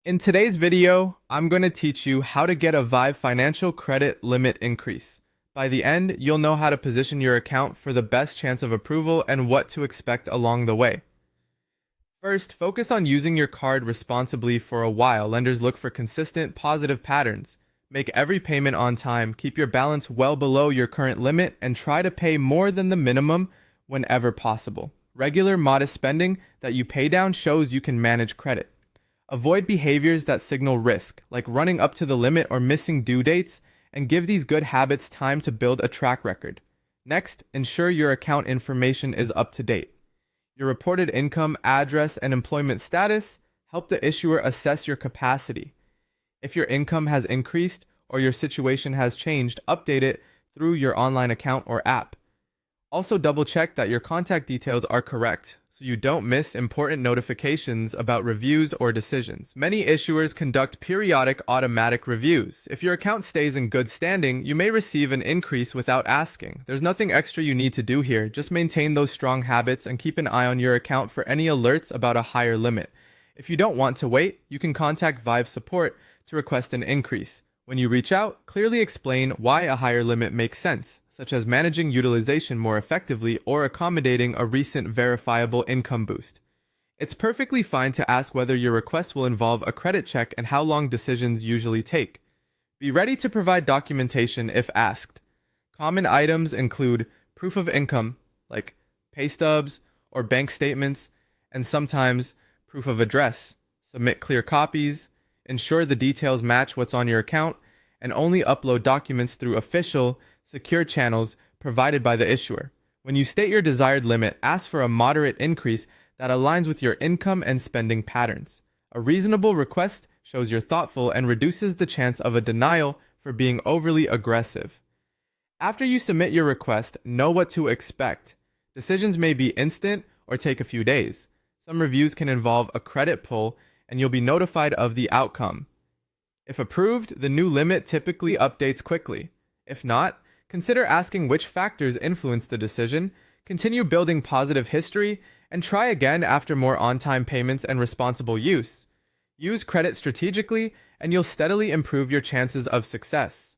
In today's video, I'm going to teach you how to get a Vive Financial credit limit increase. By the end, you'll know how to position your account for the best chance of approval and what to expect along the way. First, focus on using your card responsibly for a while. Lenders look for consistent, positive patterns. Make every payment on time, keep your balance well below your current limit, and try to pay more than the minimum whenever possible. Regular, modest spending that you pay down shows you can manage credit. Avoid behaviors that signal risk, like running up to the limit or missing due dates, and give these good habits time to build a track record. Next, ensure your account information is up to date. Your reported income, address, and employment status help the issuer assess your capacity. If your income has increased or your situation has changed, update it through your online account or app. Also, double check that your contact details are correct so you don't miss important notifications about reviews or decisions. Many issuers conduct periodic automatic reviews. If your account stays in good standing, you may receive an increase without asking. There's nothing extra you need to do here. Just maintain those strong habits and keep an eye on your account for any alerts about a higher limit. If you don't want to wait, you can contact Vive support to request an increase. When you reach out, clearly explain why a higher limit makes sense, such as managing utilization more effectively or accommodating a recent verifiable income boost. It's perfectly fine to ask whether your request will involve a credit check and how long decisions usually take. Be ready to provide documentation if asked. Common items include proof of income, like pay stubs or bank statements, and sometimes proof of address. Submit clear copies. Ensure the details match what's on your account, and only upload documents through official, secure channels provided by the issuer. When you state your desired limit, ask for a moderate increase that aligns with your income and spending patterns. A reasonable request shows you're thoughtful and reduces the chance of a denial for being overly aggressive. After you submit your request, know what to expect. Decisions may be instant or take a few days. Some reviews can involve a credit pull, and you'll be notified of the outcome. If approved, the new limit typically updates quickly. If not, consider asking which factors influence the decision, continue building positive history, and try again after more on-time payments and responsible use. Use credit strategically, and you'll steadily improve your chances of success.